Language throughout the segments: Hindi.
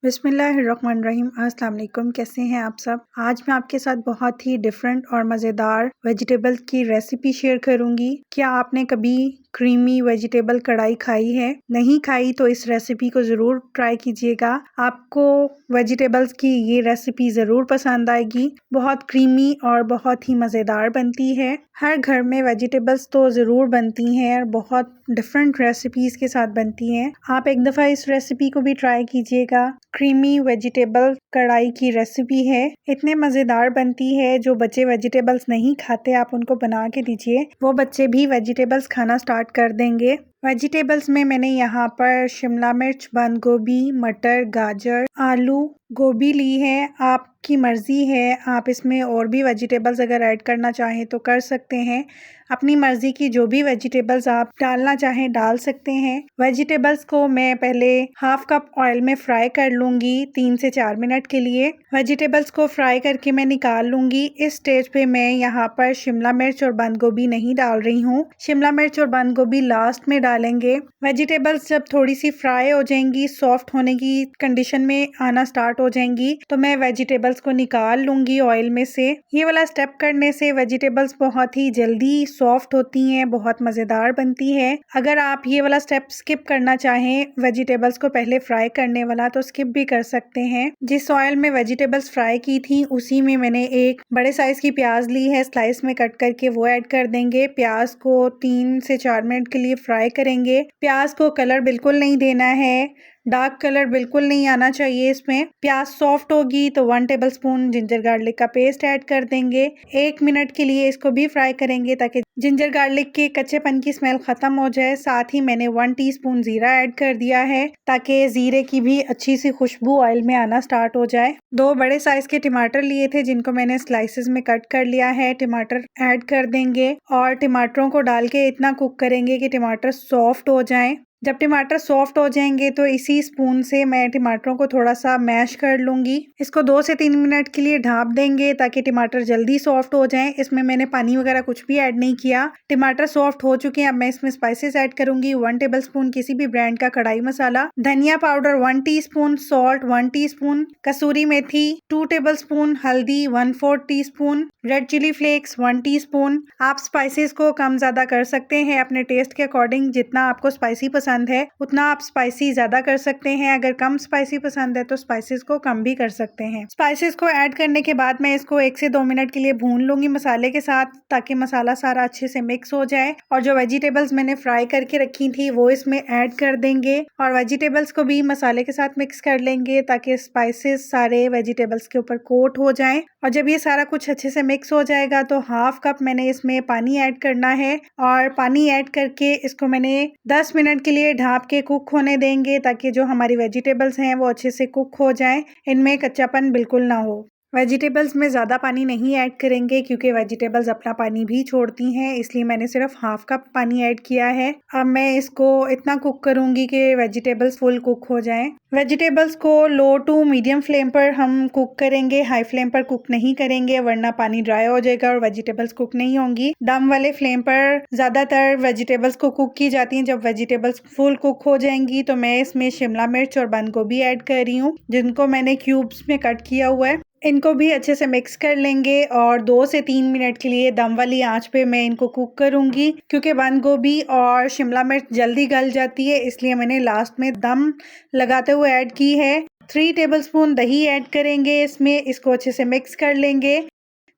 बिस्मिल्लाहिर्रहमानिर्रहीम। अस्सलाम वालेकुम। कैसे हैं आप सब? आज मैं आपके साथ बहुत ही डिफरेंट और मज़ेदार वेजिटेबल्स की रेसिपी शेयर करूंगी। क्या आपने कभी क्रीमी वेजिटेबल कढ़ाई खाई है? नहीं खाई तो इस रेसिपी को ज़रूर ट्राई कीजिएगा। आपको वेजिटेबल्स की ये रेसिपी ज़रूर पसंद आएगी। बहुत क्रीमी और बहुत ही मज़ेदार बनती है। हर घर में वेजिटेबल्स तो ज़रूर बनती हैं और बहुत डिफरेंट रेसिपीज़ के साथ बनती हैं। आप एक दफ़ा इस रेसिपी को भी ट्राई कीजिएगा। क्रीमी वेजिटेबल कढ़ाई की रेसिपी है। इतने मज़ेदार बनती है, जो बच्चे वेजिटेबल्स नहीं खाते आप उनको बना के दीजिए, वो बच्चे भी वेजिटेबल्स खाना स्टार्ट कर देंगे। वेजिटेबल्स में मैंने यहाँ पर शिमला मिर्च, बंद गोभी, मटर, गाजर, आलू, गोभी ली है। आपकी मर्ज़ी है, आप इसमें और भी वेजिटेबल्स अगर ऐड करना चाहें तो कर सकते हैं। अपनी मर्ज़ी की जो भी वेजिटेबल्स आप डालना चाहें डाल सकते हैं। वेजिटेबल्स को मैं पहले हाफ कप ऑयल में फ्राई कर लूँगी 3 से 4 मिनट के लिए। वेजिटेबल्स को फ्राई करके मैं निकाल लूँगी। इस स्टेज पे मैं यहाँ पर शिमला मिर्च और बंद गोभी नहीं डाल रही हूँ। शिमला मिर्च और बंद गोभी लास्ट में डालेंगे। वेजिटेबल्स जब थोड़ी सी फ्राई हो जाएंगी, सॉफ्ट होने की कंडीशन में आना स्टार्ट हो जाएंगी, तो मैं वेजिटेबल्स को निकाल लूँगी ऑयल में से। ये वाला स्टेप करने से वेजिटेबल्स बहुत ही जल्दी सॉफ्ट होती हैं, बहुत मज़ेदार बनती है। अगर आप ये वाला स्टेप स्किप करना चाहें, वेजिटेबल्स को पहले फ्राई करने वाला, तो स्किप भी कर सकते हैं। जिस ऑयल में वेजिटेबल्स फ्राई की थी उसी में मैंने एक बड़े साइज की प्याज ली है, स्लाइस में कट करके वो ऐड कर देंगे। प्याज को 3 से 4 मिनट के लिए फ्राई करेंगे। प्याज को कलर बिल्कुल नहीं देना है, डार्क कलर बिल्कुल नहीं आना चाहिए इसमें। प्याज सॉफ्ट होगी तो 1 टेबलस्पून जिंजर गार्लिक का पेस्ट ऐड कर देंगे। 1 मिनट के लिए इसको भी फ्राई करेंगे ताकि जिंजर गार्लिक के कच्चेपन की स्मेल खत्म हो जाए। साथ ही मैंने 1 टीस्पून जीरा ऐड कर दिया है ताकि जीरे की भी अच्छी सी खुशबू ऑयल में आना स्टार्ट हो जाए। 2 बड़े साइज के टमाटर लिए थे जिनको मैंने स्लाइसेस में कट कर लिया है। टमाटर ऐड कर देंगे और टमाटरों को डाल के इतना कुक करेंगे कि टमाटर सॉफ्ट हो जाएं। जब टमाटर सॉफ्ट हो जाएंगे तो इसी स्पून से मैं टमाटरों को थोड़ा सा मैश कर लूंगी। इसको 2 से 3 मिनट के लिए ढाँप देंगे ताकि टमाटर जल्दी सॉफ्ट हो जाएं। इसमें मैंने पानी वगैरह कुछ भी ऐड नहीं किया। टमाटर सॉफ्ट हो चुके हैं। अब मैं इसमें स्पाइसेस ऐड करूंगी। 1 टेबलस्पून किसी भी ब्रांड का कढ़ाई मसाला, धनिया पाउडर 1 टीस्पून, सॉल्ट 1 टीस्पून, कसूरी मेथी 2 टेबलस्पून, हल्दी 1/4 teaspoon, red chilli flakes 1 teaspoon. आप स्पाइसेस को कम ज्यादा कर सकते हैं अपने टेस्ट के अकॉर्डिंग। जितना आपको स्पाइसी पसंद है उतना आप स्पाइसी ज्यादा कर सकते हैं। अगर कम स्पाइसी पसंद है तो स्पाइसेस को कम भी कर सकते हैं। स्पाइसेस को ऐड करने के बाद मैं इसको 1 से 2 मिनट के लिए भून लूंगी मसाले के साथ, ताकि मसाला सारा अच्छे से मिक्स हो जाए। और जो वेजिटेबल्स मैंने फ्राई करके रखी थी वो इसमें ऐड कर देंगे और वेजिटेबल्स को भी मसाले के साथ मिक्स कर लेंगे ताकि स्पाइसेस सारे वेजिटेबल्स के ऊपर कोट हो जाए। और जब ये सारा कुछ अच्छे से मिक्स हो जाएगा तो हाफ कप मैंने इसमें पानी ऐड करना है और पानी ऐड करके इसको मैंने 10 मिनट के लिए ढाँप के कुक होने देंगे ताकि जो हमारी वेजिटेबल्स हैं वो अच्छे से कुक हो जाएं, इनमें कच्चापन बिल्कुल ना हो। वेजिटेबल्स में ज़्यादा पानी नहीं ऐड करेंगे क्योंकि वेजिटेबल्स अपना पानी भी छोड़ती हैं, इसलिए मैंने सिर्फ हाफ कप पानी ऐड किया है। अब मैं इसको इतना कुक करूंगी कि वेजिटेबल्स फुल कुक हो जाएं। वेजिटेबल्स को लो टू मीडियम फ्लेम पर हम कुक करेंगे, हाई फ्लेम पर कुक नहीं करेंगे वरना पानी ड्राई हो जाएगा और वेजिटेबल्स कुक नहीं होंगी। दम वाले फ्लेम पर ज़्यादातर वेजिटेबल्स को कुक की जाती हैं। जब वेजिटेबल्स फुल कुक हो जाएंगी तो मैं इसमें शिमला मिर्च और बंद गोभी ऐड कर रही हूँ, जिनको मैंने क्यूब्स में कट किया हुआ है। इनको भी अच्छे से मिक्स कर लेंगे और 2 से 3 मिनट के लिए दम वाली आंच पे मैं इनको कुक करूंगी। क्योंकि बंद गोभी और शिमला मिर्च जल्दी गल जाती है, इसलिए मैंने लास्ट में दम लगाते हुए ऐड की है। 3 टेबलस्पून दही ऐड करेंगे इसमें, इसको अच्छे से मिक्स कर लेंगे।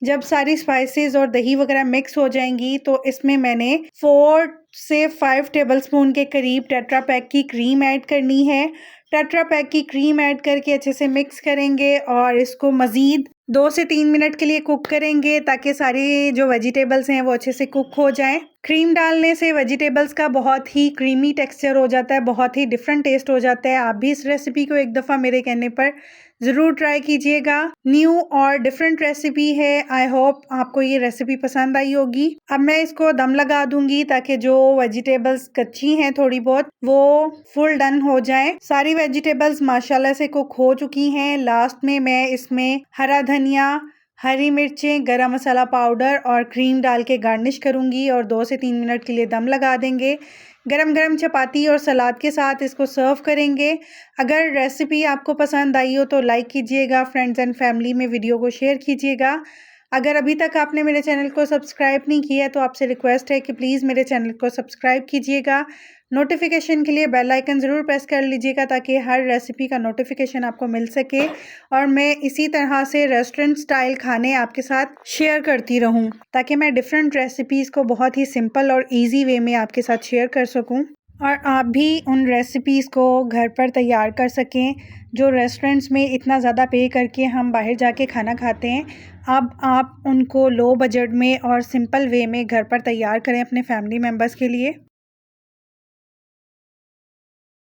जब सारी स्पाइसेस और दही वगैरह मिक्स हो जाएंगी तो इसमें मैंने 4 से 5 टेबलस्पून के करीब टेट्रा पैक की क्रीम ऐड करनी है। टेट्रा पैक की क्रीम ऐड करके अच्छे से मिक्स करेंगे और इसको मज़ीद 2 से 3 मिनट के लिए कुक करेंगे ताकि सारी जो वेजिटेबल्स हैं वो अच्छे से कुक हो जाएं। क्रीम डालने से वेजिटेबल्स का बहुत ही क्रीमी टेक्सचर हो जाता है, बहुत ही डिफरेंट टेस्ट हो जाता है। आप भी इस रेसिपी को एक दफ़ा मेरे कहने पर ज़रूर ट्राई कीजिएगा। न्यू और डिफरेंट रेसिपी है। आई होप आपको ये रेसिपी पसंद आई होगी। अब मैं इसको दम लगा दूंगी ताकि जो वेजिटेबल्स कच्ची हैं थोड़ी बहुत वो फुल डन हो जाए। सारी वेजिटेबल्स माशाल्लाह से कुक हो चुकी हैं। लास्ट में मैं इसमें हरा धनिया हरी मिर्चें, गरम मसाला पाउडर और क्रीम डाल के गार्निश करूँगी और 2 से 3 मिनट के लिए दम लगा देंगे। गरम-गरम चपाती और सलाद के साथ इसको सर्व करेंगे। अगर रेसिपी आपको पसंद आई हो तो लाइक कीजिएगा, फ्रेंड्स एंड फैमिली में वीडियो को शेयर कीजिएगा। अगर अभी तक आपने मेरे चैनल को सब्सक्राइब नहीं किया है तो आपसे रिक्वेस्ट है कि प्लीज़ मेरे चैनल को सब्सक्राइब कीजिएगा। नोटिफिकेशन के लिए बेल आइकन ज़रूर प्रेस कर लीजिएगा ताकि हर रेसिपी का नोटिफिकेशन आपको मिल सके और मैं इसी तरह से रेस्टोरेंट स्टाइल खाने आपके साथ शेयर करती रहूं ताकि मैं डिफरेंट रेसिपीज़ को बहुत ही सिंपल और इजी वे में आपके साथ शेयर कर सकूं और आप भी उन रेसिपीज़ को घर पर तैयार कर सकें जो रेस्टोरेंट्स में इतना ज़्यादा पे करके हम बाहर जाके खाना खाते हैं। अब आप उनको लो बजट में और सिंपल वे में घर पर तैयार करें अपने फैमिली मेम्बर्स के लिए।